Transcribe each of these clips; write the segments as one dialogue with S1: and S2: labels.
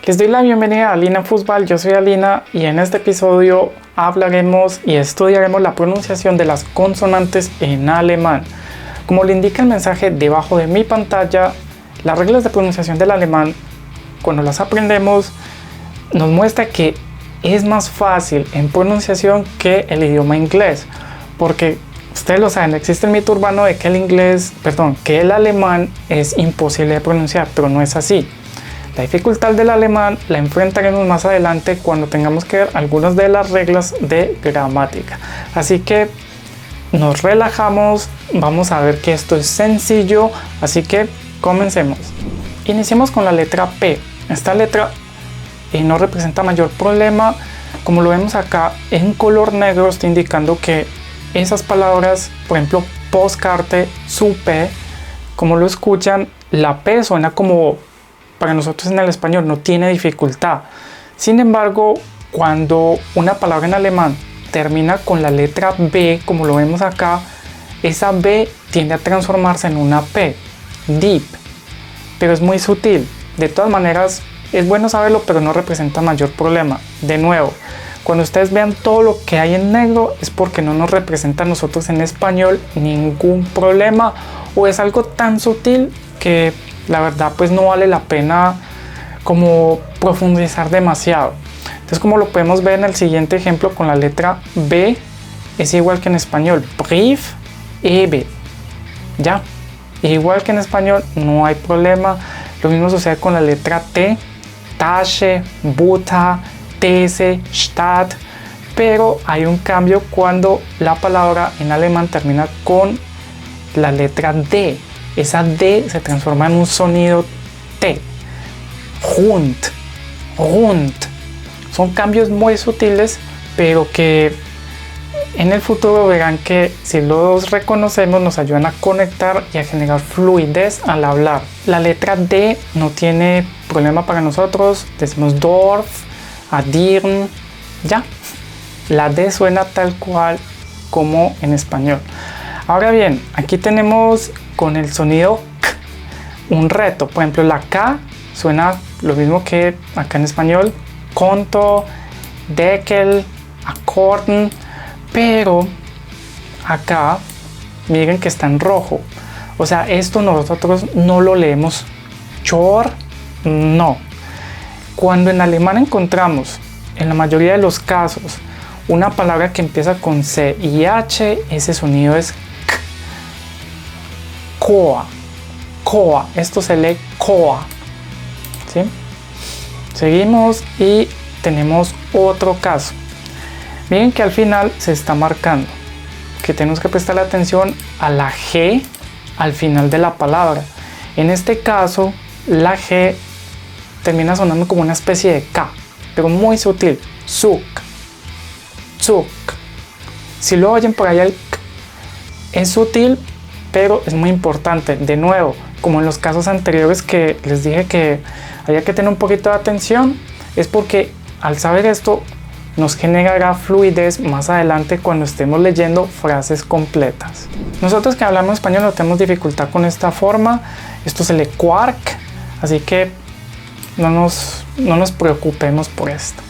S1: Les doy la bienvenida a Alina Fútbol, yo soy Alina y en este episodio hablaremos y estudiaremos la pronunciación de las consonantes en alemán. Como le indica el mensaje debajo de mi pantalla, las reglas de pronunciación del alemán, cuando las aprendemos, nos muestra que es más fácil en pronunciación que el idioma inglés, porque ustedes lo saben, existe el mito urbano de que que el alemán es imposible de pronunciar, pero no es así. La dificultad del alemán la enfrentaremos más adelante cuando tengamos que ver algunas de las reglas de gramática. Así que nos relajamos, vamos a ver que esto es sencillo, así que comencemos. Iniciemos con la letra P. Esta letra no representa mayor problema. Como lo vemos acá en color negro, está indicando que esas palabras, por ejemplo, Postkarte, Suppe, como lo escuchan, la P suena como para nosotros en el español, no tiene dificultad. Sin embargo, cuando una palabra en alemán termina con la letra B, como lo vemos acá, esa B tiende a transformarse en una P, deep, pero es muy sutil. De todas maneras, es bueno saberlo, pero no representa mayor problema. De nuevo, cuando ustedes vean todo lo que hay en negro, es porque no nos representa a nosotros en español ningún problema, o es algo tan sutil que la verdad pues no vale la pena como profundizar demasiado. Entonces, como lo podemos ver en el siguiente ejemplo con la letra B, es igual que en español, Brief, Ebe, ya, igual que en español, no hay problema. Lo mismo sucede con la letra T, Tasche, Buta, These, Stadt, pero hay un cambio cuando la palabra en alemán termina con la letra D. Esa D se transforma en un sonido T. Rund, rund. Son cambios muy sutiles, pero que en el futuro verán que si los reconocemos nos ayudan a conectar y a generar fluidez al hablar. La letra D no tiene problema para nosotros. Decimos Dorf, Adirn, ya. La D suena tal cual como en español. Ahora bien, aquí tenemos con el sonido K un reto. Por ejemplo, la K suena lo mismo que acá en español, Konto, Deckel, Akkorden, pero acá miren que está en rojo. O sea, esto nosotros no lo leemos Chor, no. Cuando en alemán encontramos, en la mayoría de los casos, una palabra que empieza con C y H, ese sonido es K. Koa, Koa, esto se lee Koa, ¿sí? Seguimos y tenemos otro caso. Miren que al final se está marcando que tenemos que prestar atención a la G al final de la palabra. En este caso, la G termina sonando como una especie de K, pero muy sutil. Zuk, zuk. Si lo oyen por ahí, el K es sutil, pero es muy importante. De nuevo, como en los casos anteriores que les dije que había que tener un poquito de atención, es porque al saber esto nos generará fluidez más adelante cuando estemos leyendo frases completas. Nosotros que hablamos español no tenemos dificultad con esta forma. Esto se lee quark, así que no nos preocupemos por esto.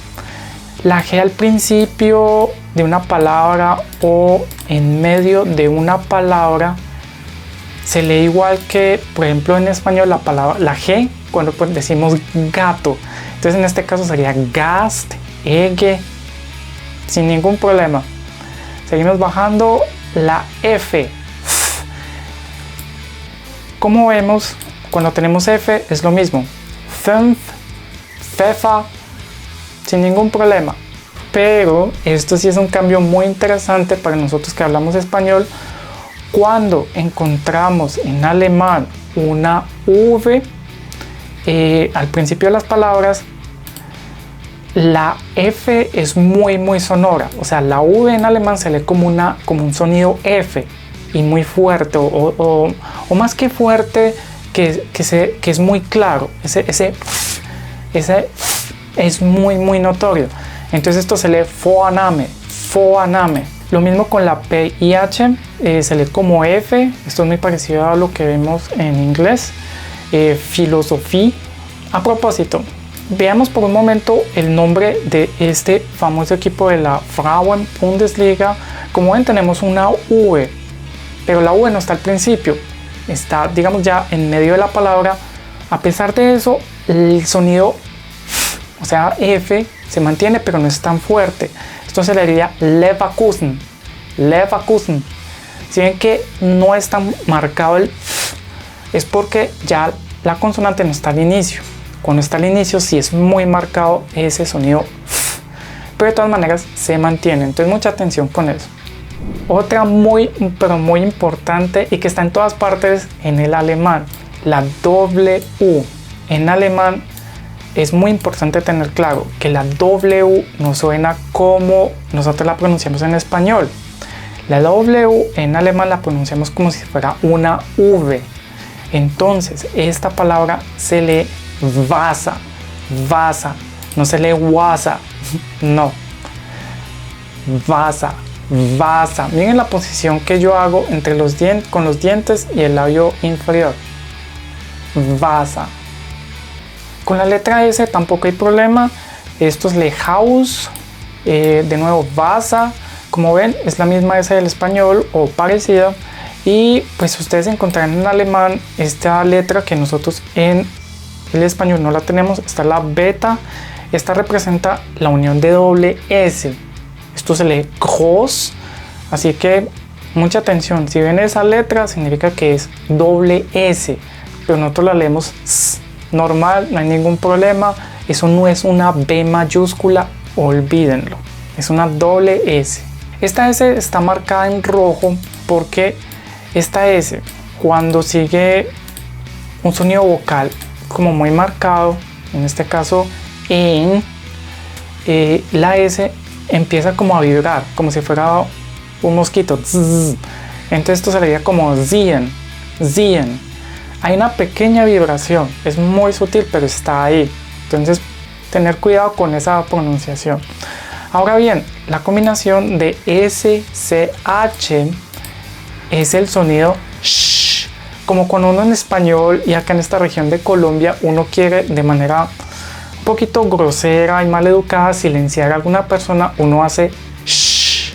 S1: La G al principio de una palabra o en medio de una palabra se lee igual que, por ejemplo, en español la G cuando decimos gato. Entonces en este caso sería Gast, Ege, sin ningún problema. Seguimos bajando la F. Como vemos, cuando tenemos F es lo mismo. Fünf, Pfeffer, sin ningún problema. Pero esto sí es un cambio muy interesante para nosotros que hablamos español. Cuando encontramos en alemán una V al principio de las palabras, la F es muy sonora. O sea, la V en alemán se lee como un sonido F y muy fuerte, o más que fuerte, que es muy claro. Ese es muy notorio. Entonces esto se lee Vorname, Vorname. Lo mismo con la P y H, se lee como F. Esto es muy parecido a lo que vemos en inglés. Filosofía. A propósito, veamos por un momento el nombre de este famoso equipo de la Frauen Bundesliga. Como ven, tenemos una V, pero la V no está al principio, está, digamos, ya en medio de la palabra. A pesar de eso, el sonido, o sea, F, se mantiene, pero no es tan fuerte. Esto se le diría Leverkusen. Leverkusen. Si ven que no es tan marcado el es porque ya la consonante no está al inicio. Cuando está al inicio sí es muy marcado ese sonido, pero de todas maneras se mantiene. Entonces mucha atención con eso. Otra muy importante y que está en todas partes en el alemán, la W. En alemán es muy importante tener claro que la W no suena como nosotros la pronunciamos en español. La W en alemán la pronunciamos como si fuera una V. Entonces esta palabra se lee Wasser, Wasser, no se lee Wasser, no, Wasser, Wasser. Miren la posición que yo hago entre los dientes, con los dientes y el labio inferior. Wasser. Con la letra S tampoco hay problema. Esto es Lehaus, de nuevo Wasser. Como ven, es la misma S del español o parecida. Y pues ustedes encontrarán en alemán esta letra que nosotros en el español no la tenemos. Está la beta. Esta representa la unión de doble S. Esto se lee groß. Así que mucha atención. Si ven esa letra significa que es doble S. Pero nosotros la leemos S, normal, no hay ningún problema. Eso no es una B mayúscula. Olvídenlo. Es una doble S. Esta S está marcada en rojo porque esta S, cuando sigue un sonido vocal como muy marcado, en este caso en, la S empieza como a vibrar, como si fuera un mosquito. Zzz. Entonces esto se leía como zien, zien. Hay una pequeña vibración, es muy sutil, pero está ahí. Entonces tener cuidado con esa pronunciación. Ahora bien, la combinación de SCH es el sonido sh, como cuando uno en español y acá en esta región de Colombia uno quiere de manera un poquito grosera y mal educada silenciar a alguna persona, uno hace sh,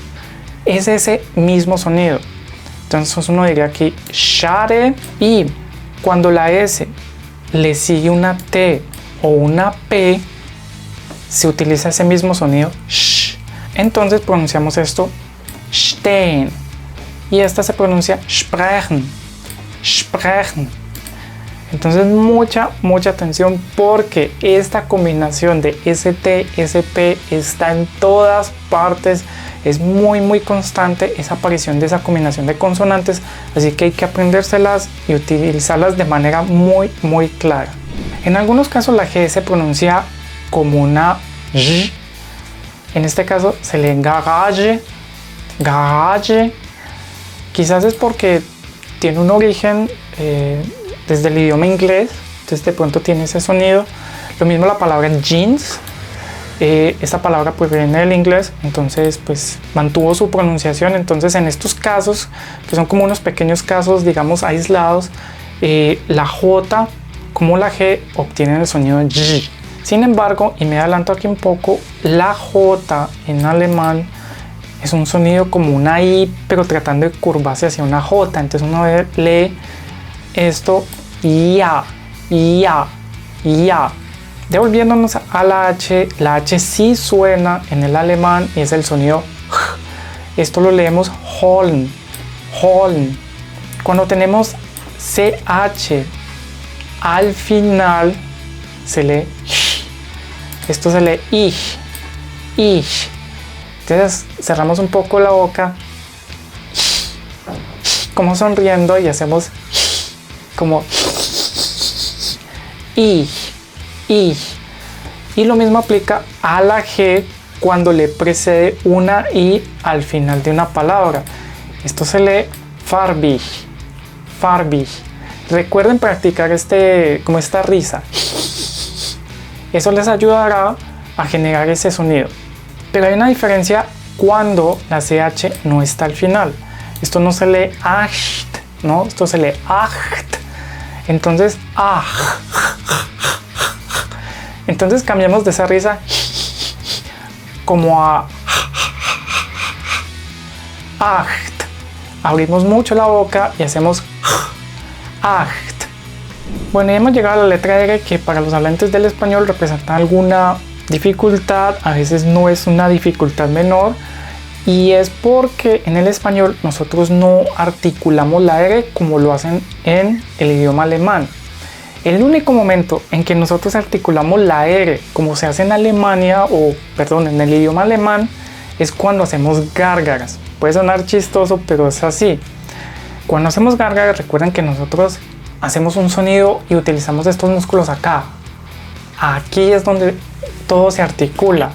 S1: es ese mismo sonido. Entonces uno diría aquí share, y cuando la S le sigue una T o una P se utiliza ese mismo sonido sh. Entonces pronunciamos esto stehen, y esta se pronuncia sprechen, sprechen. Entonces mucha atención porque esta combinación de ST, SP está en todas partes. Es muy constante esa aparición de esa combinación de consonantes, así que hay que aprendérselas y utilizarlas de manera muy clara. En algunos casos la G se pronuncia como una G. En este caso se lee garage, garage. Quizás es porque tiene un origen desde el idioma inglés, entonces de pronto tiene ese sonido. Lo mismo la palabra jeans. Esta palabra pues viene del inglés, entonces pues mantuvo su pronunciación. Entonces en estos casos, que son como unos pequeños casos digamos aislados, la J como la G obtienen el sonido de G. Sin embargo, y me adelanto aquí un poco, la J en alemán es un sonido como una I, pero tratando de curvarse hacia una J. Entonces uno lee esto ya, ya, ya. Devolviéndonos a la H sí suena en el alemán y es el sonido J. Esto lo leemos holen, holen. Cuando tenemos CH al final se lee sh. Esto se lee ich, ich. Entonces cerramos un poco la boca como sonriendo y hacemos como ich, ich. Y lo mismo aplica a la G cuando le precede una I al final de una palabra. Esto se lee farbig, farbig. Recuerden practicar como esta risa. Eso les ayudará a generar ese sonido. Pero hay una diferencia cuando la CH no está al final. Esto no se lee acht, ¿no? Esto se lee acht. Entonces, Entonces cambiamos de esa risa como a acht. Abrimos mucho la boca y hacemos acht. Bueno, y hemos llegado a la letra R, que para los hablantes del español representa alguna dificultad. A veces no es una dificultad menor, y es porque en el español nosotros no articulamos la R como lo hacen en el idioma alemán. El único momento en que nosotros articulamos la R como se hace en Alemania, en el idioma alemán, es cuando hacemos gárgaras. Puede sonar chistoso, pero es así. Cuando hacemos gárgaras, recuerden que nosotros hacemos un sonido y utilizamos estos músculos acá. Aquí es donde todo se articula.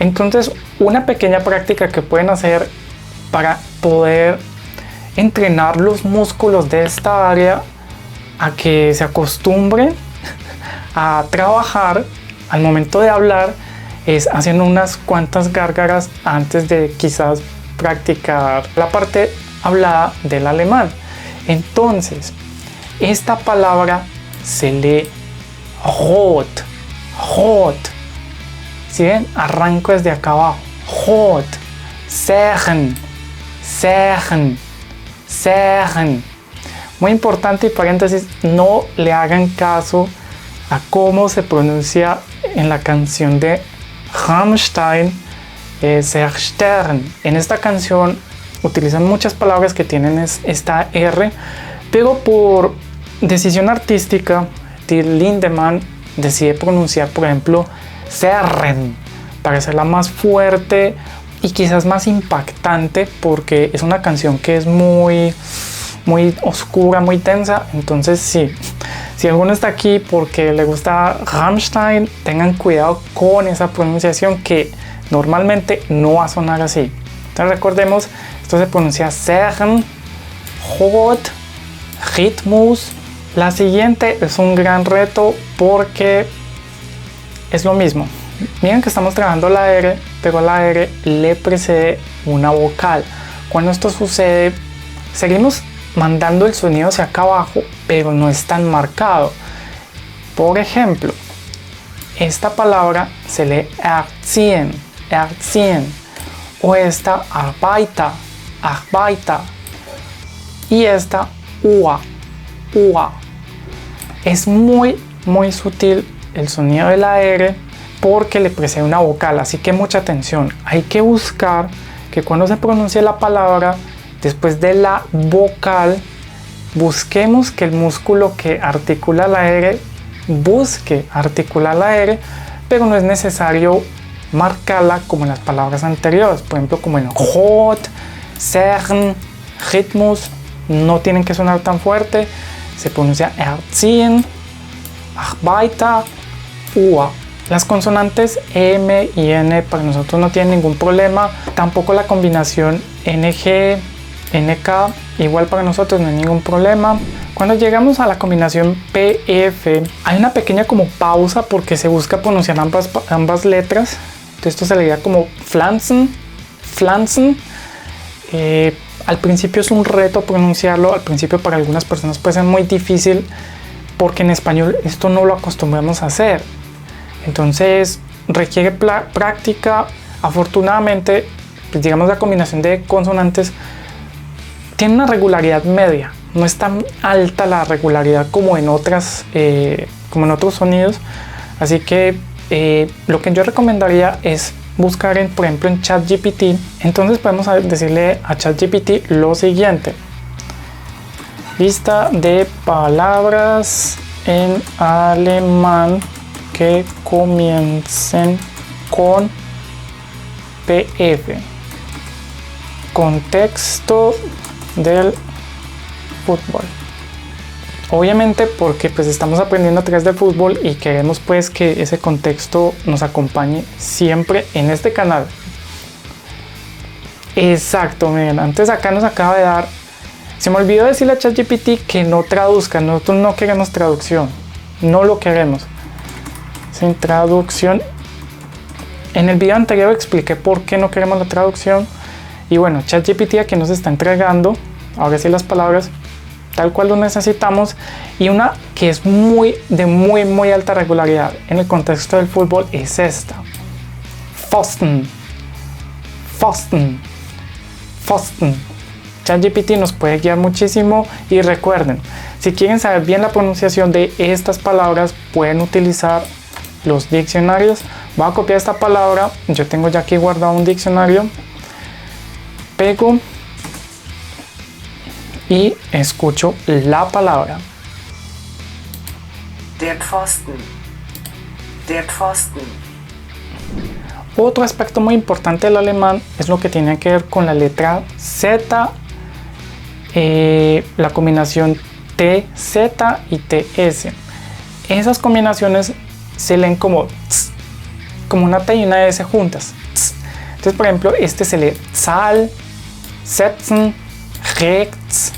S1: Entonces, una pequeña práctica que pueden hacer para poder entrenar los músculos de esta área a que se acostumbren a trabajar al momento de hablar es haciendo unas cuantas gárgaras antes de quizás practicar la parte hablada del alemán. Entonces, esta palabra se lee rot, rot. ¿Sí ven? Arranco desde acá abajo. Rot, sagen, sagen, sagen. Muy importante, y paréntesis, no le hagan caso a cómo se pronuncia en la canción de Rammstein, Zerstörn. En esta canción utilizan muchas palabras que tienen esta R, pero por decisión artística, Till Lindemann decide pronunciar, por ejemplo, Zerren, para hacerla más fuerte y quizás más impactante, porque es una canción que es muy oscura, muy tensa. Entonces si alguno está aquí porque le gusta Rammstein, tengan cuidado con esa pronunciación, que normalmente no va a sonar así. Entonces recordemos, esto se pronuncia Zerren, Rot, Rhythmus. La siguiente es un gran reto porque es lo mismo. Miren que estamos trabajando la R, pero la R le precede una vocal. Cuando esto sucede, seguimos mandando el sonido hacia acá abajo, pero no es tan marcado. Por ejemplo, esta palabra se lee erziehen, erziehen, o esta arbeiter, arbeiter, y esta ua, ua. Es muy sutil el sonido de la R porque le precede una vocal, así que mucha atención. Hay que buscar que cuando se pronuncie la palabra, después de la vocal, busquemos que el músculo que articula la R busque articular la R, pero no es necesario marcarla como en las palabras anteriores. Por ejemplo, como en Rot, Zerren, Rhythmus, no tienen que sonar tan fuerte. Se pronuncia erziehen, arbeiter, ua. Las consonantes M y N para nosotros no tienen ningún problema, tampoco la combinación NG, NK, igual para nosotros no hay ningún problema. Cuando llegamos a la combinación PF, hay una pequeña como pausa porque se busca pronunciar ambas letras. Entonces esto se leía como Pflanzen, Pflanzen. Al principio es un reto pronunciarlo, al principio para algunas personas puede ser muy difícil porque en español esto no lo acostumbramos a hacer. Entonces requiere práctica. Afortunadamente, pues digamos, la combinación de consonantes tiene una regularidad media, no es tan alta la regularidad como en otros sonidos, así que lo que yo recomendaría es buscar por ejemplo en ChatGPT. Entonces podemos decirle a ChatGPT lo siguiente: lista de palabras en alemán que comiencen con PF. Contexto del fútbol. Obviamente porque pues estamos aprendiendo a través del fútbol y queremos pues que ese contexto nos acompañe siempre en este canal. Exacto, miren, antes acá nos acaba de dar, se me olvidó decirle a ChatGPT que no traduzca. Nosotros no queremos traducción, no lo queremos sin traducción. En el video anterior expliqué por qué no queremos la traducción. Y bueno, ChatGPT aquí nos está entregando, ahora sí, las palabras. tal cual lo necesitamos, y una que es de muy alta regularidad en el contexto del fútbol es esta: Pfosten, Pfosten, Pfosten. ChatGPT nos puede guiar muchísimo, y recuerden, si quieren saber bien la pronunciación de estas palabras, pueden utilizar los diccionarios. Voy a copiar esta palabra, yo tengo ya aquí guardado un diccionario, pego y escucho la palabra.
S2: Der Pfosten. Der Pfosten.
S1: Otro aspecto muy importante del alemán es lo que tiene que ver con la letra Z, la combinación TZ y TS. Esas combinaciones se leen como tz, como una T y una S juntas. Tz. Entonces, por ejemplo, este se lee Zahl, Setzen, Rechts.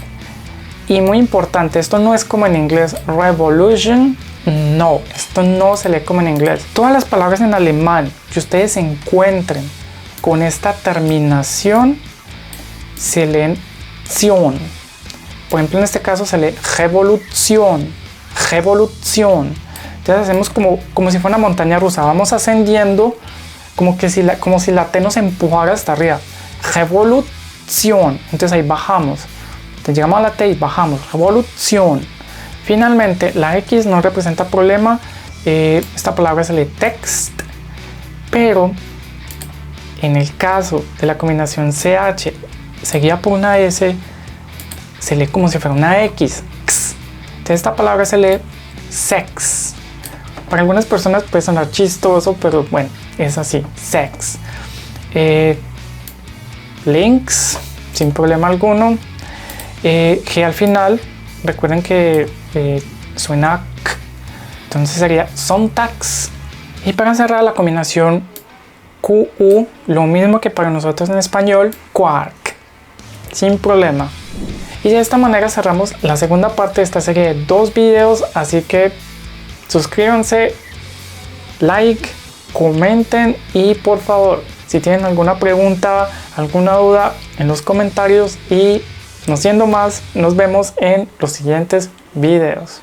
S1: Y muy importante, esto no es como en inglés Revolution. No, esto no se lee como en inglés. Todas las palabras en alemán que ustedes encuentren con esta terminación se leen Zion. Por ejemplo, en este caso se lee Revolution, Revolution. Entonces hacemos como si fuera una montaña rusa. Vamos ascendiendo como si la T nos empujara hasta arriba. Revolution. Entonces ahí bajamos. Entonces llegamos a la T y bajamos. Revolution. Finalmente, la X no representa problema. Esta palabra se lee text. Pero en el caso de la combinación CH seguida por una S, se lee como si fuera una X. Entonces esta palabra se lee sex. Para algunas personas puede sonar chistoso, pero bueno, es así, sex. Links, sin problema alguno. G al final, recuerden que suena k, entonces sería Sonntags. Y para cerrar, la combinación QU, lo mismo que para nosotros en español, quark, sin problema. Y de esta manera cerramos la segunda parte de esta serie de 2 videos, así que suscríbanse, like, comenten, y por favor, si tienen alguna pregunta, alguna duda, en los comentarios. Y no siendo más, nos vemos en los siguientes videos.